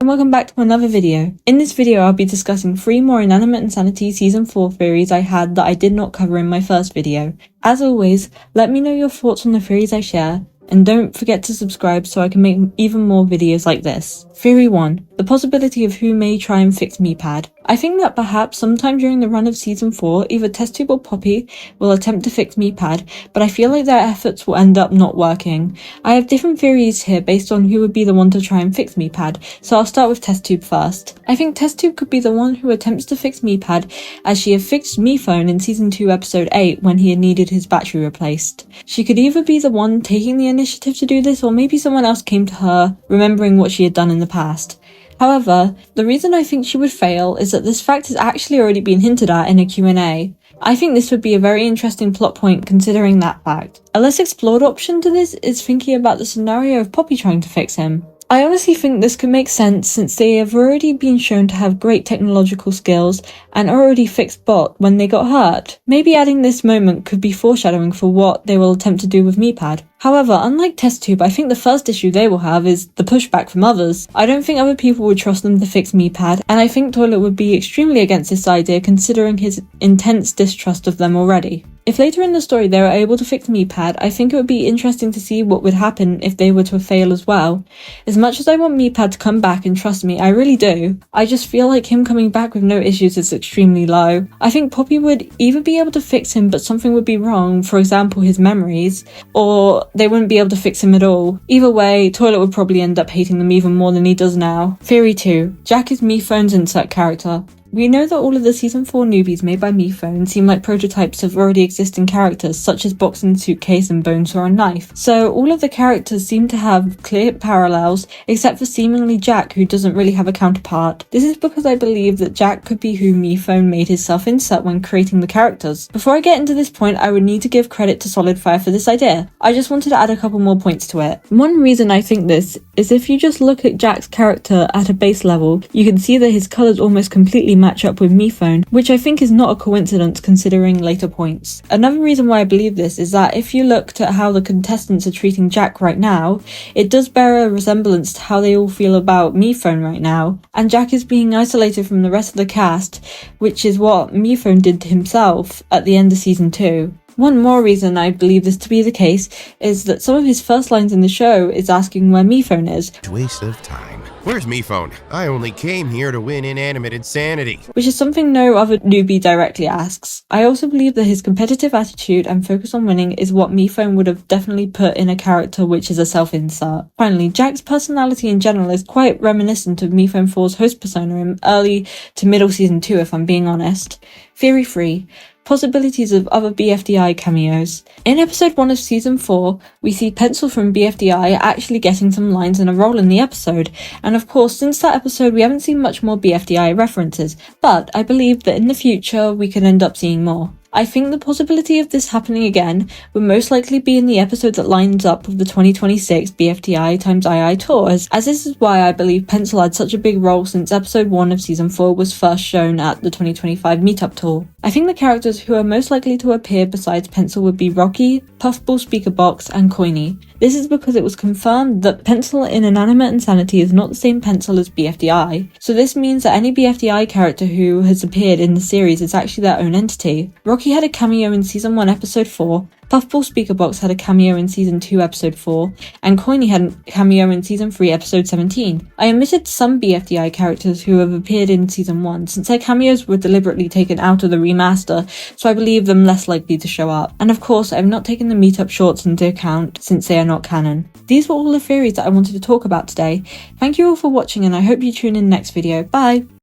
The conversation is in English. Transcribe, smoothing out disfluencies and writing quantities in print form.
And welcome back to another video. In this video I'll be discussing 3 more Inanimate Insanity Season 4 theories I had that I did not cover in my first video. As always, let me know your thoughts on the theories I share, and don't forget to subscribe so I can make even more videos like this. Theory 1. The possibility of who may try and fix Meepad. I think that perhaps sometime during the run of Season 4, either TestTube or Poppy will attempt to fix Meepad, but I feel like their efforts will end up not working. I have different theories here based on who would be the one to try and fix Meepad, so I'll start with TestTube first. I think TestTube could be the one who attempts to fix Meepad, as she had fixed MePhone in Season 2 Episode 8 when he had needed his battery replaced. She could either be the one taking the initiative to do this, or maybe someone else came to her, remembering what she had done in the past. However, the reason I think she would fail is that this fact has actually already been hinted at in a Q&A. I think this would be a very interesting plot point considering that fact. A less explored option to this is thinking about the scenario of Poppy trying to fix him. I honestly think this could make sense since they have already been shown to have great technological skills and already fixed Bot when they got hurt. Maybe adding this moment could be foreshadowing for what they will attempt to do with Meepad. However, unlike TestTube, I think the first issue they will have is the pushback from others. I don't think other people would trust them to fix Meepad, and I think Toilet would be extremely against this idea considering his intense distrust of them already. If later in the story they were able to fix Meepad, I think it would be interesting to see what would happen if they were to fail as well. As much as I want Meepad to come back, and trust me, I really do, I just feel like him coming back with no issues is extremely low. I think Poppy would either be able to fix him but something would be wrong, for example his memories, or they wouldn't be able to fix him at all. Either way, Toilet would probably end up hating them even more than he does now. Theory 2. Jack is MePhone's insert character. We know that all of the Season 4 newbies made by MePhone seem like prototypes of already existing characters such as Boxing Suitcase and Bonesaw and Knife, so all of the characters seem to have clear parallels except for seemingly Jack, who doesn't really have a counterpart. This is because I believe that Jack could be who MePhone made his self-insert when creating the characters. Before I get into this point, I would need to give credit to SolidFire for this idea. I just wanted to add a couple more points to it. One reason I think this is if you just look at Jack's character at a base level, you can see that his colours almost completely match up with MePhone, which I think is not a coincidence considering later points. Another reason why I believe this is that if you looked at how the contestants are treating Jack right now, it does bear a resemblance to how they all feel about MePhone right now, and Jack is being isolated from the rest of the cast, which is what MePhone did to himself at the end of Season 2. One more reason I believe this to be the case is that some of his first lines in the show is asking where MePhone is. Waste of time. Where's MePhone? I only came here to win Inanimate Insanity. Which is something no other newbie directly asks. I also believe that his competitive attitude and focus on winning is what MePhone would have definitely put in a character which is a self-insert. Finally, Jack's personality in general is quite reminiscent of MePhone 4's host persona in early to middle Season 2 if I'm being honest. Theory 3. Possibilities of other BFDI cameos. In episode 1 of Season 4, we see Pencil from BFDI actually getting some lines and a role in the episode, and of course since that episode we haven't seen much more BFDI references, but I believe that in the future we could end up seeing more. I think the possibility of this happening again would most likely be in the episode that lines up with the 2026 BFDI x II tours, as this is why I believe Pencil had such a big role since episode 1 of Season 4 was first shown at the 2025 meetup tour. I think the characters who are most likely to appear besides Pencil would be Rocky, Puffball Speakerbox, and Coiny. This is because it was confirmed that Pencil in Inanimate Insanity is not the same Pencil as BFDI, so this means that any BFDI character who has appeared in the series is actually their own entity. Rocky had a cameo in Season 1 Episode 4, Puffball Speakerbox had a cameo in Season 2 Episode 4, and Coiny had a cameo in Season 3 Episode 17. I omitted some BFDI characters who have appeared in Season 1 since their cameos were deliberately taken out of the remaster, so I believe them less likely to show up. And of course, I have not taken the meetup shorts into account since they are not canon. These were all the theories that I wanted to talk about today. Thank you all for watching and I hope you tune in next video. Bye!